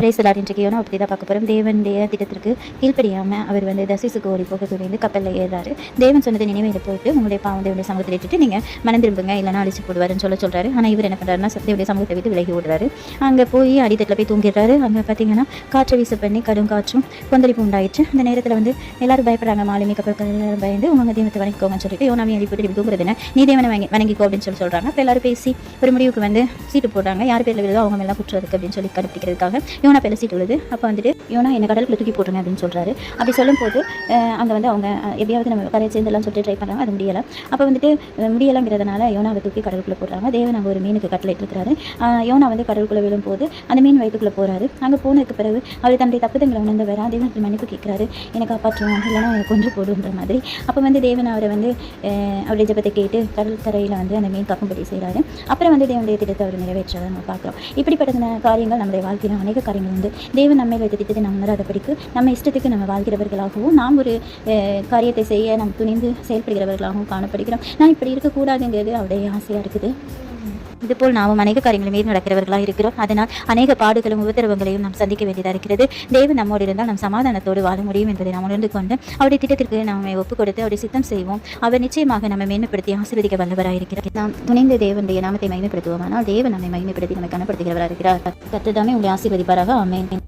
Price Lord. இன்றைக்கு YONO பற்றி தான் பார்க்க போகிறோம். தேவனுடைய திட்டத்திற்கு கீழ்ப்படியாமல் அவர் தர்சீசுக்கு ஓடி போக துணிந்து கப்பலில் ஏறாரு. தேவன் சொன்னது நினைவில் போட்டு உங்களுடைய பாவம் தேவனுடைய சமூகத்தில் இட்டுட்டு நீங்கள் மனம் திரும்புங்க, இல்லைனா அழிச்சு போடுவாருன்னு சொல்கிறாரு. ஆனால் இவர் என்ன பண்ணுறாருன்னா தேவனுடைய சமூகத்தை விட்டு விலகி விடுறாரு. அங்கே போய் அடித்தட்டில் போய் தூங்கிடுறாரு. அங்கே பார்த்தீங்கன்னா காற்று வீச பண்ணி கடும் காற்றும் கொந்தளிப்பு உண்டாயிடுச்சு. அந்த நேரத்தில் எல்லாரும் பயப்படுறாங்க. மாலுமி கப்பல்கள் எல்லாரும் பயந்து உங்கள் தெய்வத்தை வணங்கிக்கோங்கன்னு சொல்லிட்டு யோனாவை எழுப்பிட்டு இப்படி தூங்குறது என்ன, நீ தேவனை வணங்கிக்கோ அப்படின்னு சொல்கிறாங்க. அப்போ எல்லாரும் பேசி ஒரு முடிவுக்கு சீட்டு போடுறாங்க. யார் பேரில் விழுதோ அவங்க எல்லாம் குற்றம் இருக்குது அப்படின்னு சொல்லி கண்டுபிடிக்கிறதுக்காக யோனா பேரில் சீட்டு விழுது. அப்போ யோனா என்ன கடலுக்குள்ள தூக்கி போட்டுருங்க அப்படின்னு சொல்கிறாரு. அப்படி சொல்லும் போது அங்கே அவங்க எப்படியாவது நம்ம கரையை சேர்ந்தெல்லாம் சொல்லிட்டு ட்ரை பண்ணுறாங்க. அது முடியலை. அப்போ முடியலைங்கிறதுனால யோனாவை தூக்கி கடலுக்குள்ளே போடுறாங்க. தேவன் அங்கே ஒரு மீனுக்கு கட்டளை இருக்கிறாரு. யோனா கடலுக்குள்ளே விழும்போது அந்த மீன் வயிற்றுக்குள்ளே போகிறாரு. அங்கே போனதுக்கு பிறகு அவர் தன்னுடைய தப்புதங்களை உணர்ந்தவர் தேவனுக்கு மன்னிப்பு கேட்குறாரு. எனக்கு காப்பாற்றுவோம், இல்லைனா எனக்கு கொன்று போடுன்ற மாதிரி. அப்போ தேவன் அவரை அவருடைய ஜெபத்தை கேட்டு கடல் கரையில் அந்த மீன் காக்கும்படி செய்கிறாரு. அப்புறம் தேவனுடைய திட்டத்தை அவர் நிறைவேற்றுறதை நம்ம பார்க்குறோம். இப்படிப்பட்ட காரியங்கள் நம்முடைய வாழ்க்கையில் அநேக காரியங்கள் தேவன் நம்மை வைத்த திட்டத்தை நம்ம உணராதபடிக்கு நம்ம இஷ்டத்துக்கு நம்ம வாழ்கிறவர்களாகவும் நாம் ஒரு காரியத்தை செய்ய நம்ம துணிந்து செயல்படுகிறவர்களாகவும் காணப்படுகிறோம். நான் இப்படி இருக்கக்கூடாதுங்கிறது அவருடைய ஆசையாக இருக்குது. இதுபோல் நாம் அநேக காரியங்களை மீறி நடக்கிறவர்களாக இருக்கிறோம். அதனால் அநேக பாடுகளும் உபத்திரவங்களையும் நாம் சந்திக்க வேண்டியதாக இருக்கிறது. தேவன் நம்மோடு இருந்தால் நாம் சமாதானத்தோடு வாழ முடியும் என்பதை நாம் உணர்ந்து கொண்டு அவருடைய திட்டத்திற்கு நாம் ஒப்புக் கொடுத்து அவருடைய சித்தம் செய்வோம். அவர் நிச்சயமாக நம்மை மேன்மைப்படுத்தி ஆசீர்வதிக்க வல்லவராக இருக்கிறார். நாம் துணிந்து தேவனுடைய நாமத்தை மகிமைப்படுத்துவோமானால் தேவன் நம்மை மகிமைப்படுத்தி நம்மை கனப்படுத்துகிறவராக இருக்கிறார். கர்த்தர் தாமே உங்களை ஆசீர்வதிப்பாராக. ஆமென்.